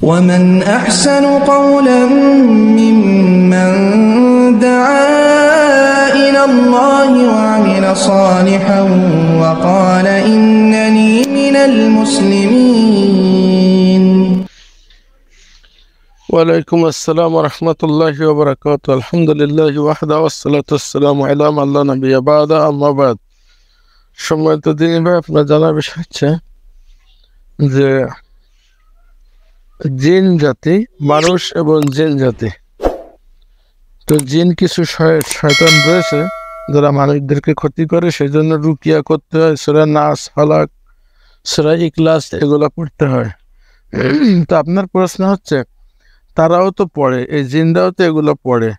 ومن أحسن قولا ممن دعا إلى الله وعمل صالحا وقال إنني من المسلمين. ওয়ালাইকুম আসসালাম ওয়া রাহমাতুল্লাহি ওয়া বারাকাতুহু। আলহামদুলিল্লাহি ওয়াহদা ওয়াসসালাতু ওয়াসসালামু আলা মান লা নাবিয়্যা বা'দা, আম্মা বা'দ। সম্মানিত দিনী ভাই, আপনার জানার বিষয় হচ্ছে যে জিন জাতি, মানুষ এবং জিন জাতি। তো জিন কিছু শয়তান রয়েছে যারা মানুষদেরকে ক্ষতি করে, সেই জন্য রুকিয়া করতে হয়, সূরা নাস, ফালাক, সূরা ইখলাস এগুলো পড়তে হয়। তো আপনার প্রশ্ন হচ্ছে, তারাও তো পড়ে, এই জিনরাও তো এগুলো পড়ে,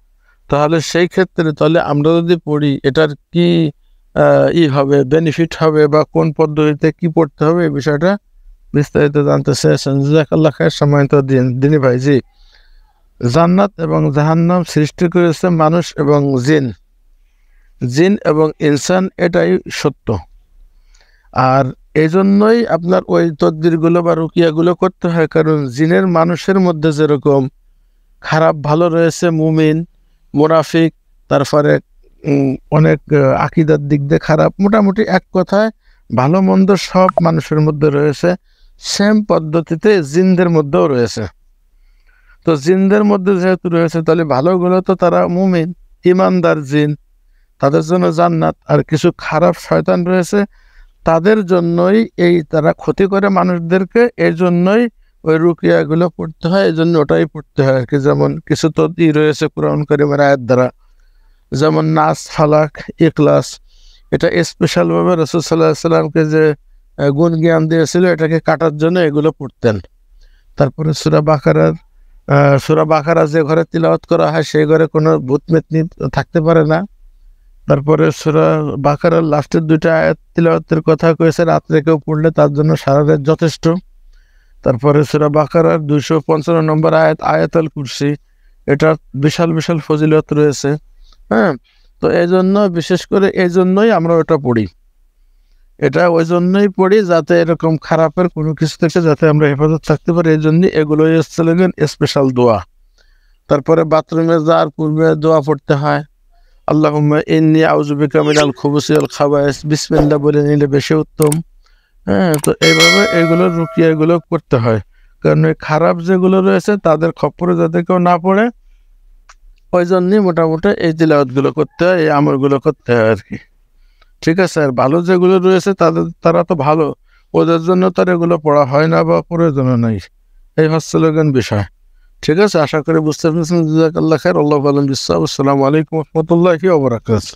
তাহলে সেই ক্ষেত্রে তাহলে আমরা যদি পড়ি এটার কি হবে, বেনিফিট হবে, বা কোন পদ্ধতিতে কি পড়তে হবে, এই বিষয়টা বিস্তারিত জানতে চেয়েছেন। জাযাকাল্লাহ খায়ের। সম্মানিত দিনী ভাই, জি, জান্নাত এবং জাহান্নাম সৃষ্টি করেছে মানুষ এবং জিন, জিন এবং ইনসান, এটাই সত্য। আর এই জন্যই আপনার ওই তদবিরগুলো বা রুকিয়াগুলো করতে হয়, কারণ জিনের মানুষের মধ্যে যেরকম খারাপ ভালো রয়েছে, মুমিন, মুনাফিক, তারপরে অনেক আকীদার দিক দিয়ে খারাপ, মোটামুটি এক কথায় ভালো মন্দ সব মানুষের মধ্যে রয়েছে, সেম পদ্ধতিতে জিনদের মধ্যেও রয়েছে। তো জিনদের মধ্যে যেহেতু রয়েছে, তাহলে ভালোগুলো তো তারা মুমিন, ইমানদার জিন, তাদের জন্য জান্নাত। আর কিছু খারাপ শয়তান রয়েছে, তাদের জন্যই এই তারা ক্ষতি করে মানুষদেরকে, এই জন্যই ওই রুকিয়াগুলো পড়তে হয়, এই জন্য ওটাই পড়তে হয় আর কি। যেমন কিছু তো রয়েছে কোরআন কারীমের আয়াত দ্বারা, যেমন নাস, ফালাক, ইখলাস, এটা স্পেশালভাবে রাসূল সাল্লাল্লাহু আলাইহি সাল্লামকে যে গুণ জ্ঞান দিয়েছিল এটাকে কাটার জন্য এগুলো পড়তেন। তারপরে সূরা বাকারা যে ঘরে তিলাওয়াত করা হয় সেই ঘরে কোনো ভূত পেত্নী থাকতে পারে না। তারপরে সূরা বাকারার লাস্টের দুইটা আয়াত তিলাওয়াতের কথা কয়েছে, রাত্রে কেউ পড়লে তার জন্য সারা রাত যথেষ্ট। তারপরে সূরা বাকারার 255 নম্বর আয়াত, আয়াতুল কুরসি, এটা বিশাল বিশাল ফজিলত রয়েছে। হ্যাঁ, তো এই জন্য বিশেষ করে এই জন্যই আমরা ওটা পড়ি, এটা ওই জন্যই পড়ি যাতে এরকম খারাপের কোনো কিছু থেকে যাতে আমরা হেফাজত থাকতে পারি, এই জন্যই এগুলোই স্পেশাল দোয়া। তারপরে বাথরুমে যাওয়ার পূর্বে দোয়া পড়তে হয়, আল্লাহুম্মা ইন্নী আউযু বিকা মিনাল খুবুসি ওয়াল খাবায়েস, বিসমিল্লাহ বলে নিলে বেশি উত্তম। হ্যাঁ, তো এইভাবে এগুলো রুকিয়া এগুলো করতে হয়, কারণ ওই খারাপ যেগুলো রয়েছে তাদের খপ্পরে যাতে কেউ না পড়ে, ওই জন্যই মোটামুটি এই তিলাওয়াতগুলো করতে হয়, এই আমলগুলো করতে হয় আর কি। ঠিক আছে। আর ভালো যেগুলো রয়েছে তারা তো ভালো, ওদের জন্য তার এগুলো পড়া হয় না বা প্রয়োজনও নাই, এই হচ্ছে বিষয়। ঠিক আছে, আশা করি বুঝতে পেরেছেন। জাযাকাল্লাহ খায়ের। আল্লাহু আ'লাম বিস-সাওয়াব। আসসালামু আলাইকুম ওয়া রাহমাতুল্লাহি ওয়া বারাকাতুহু।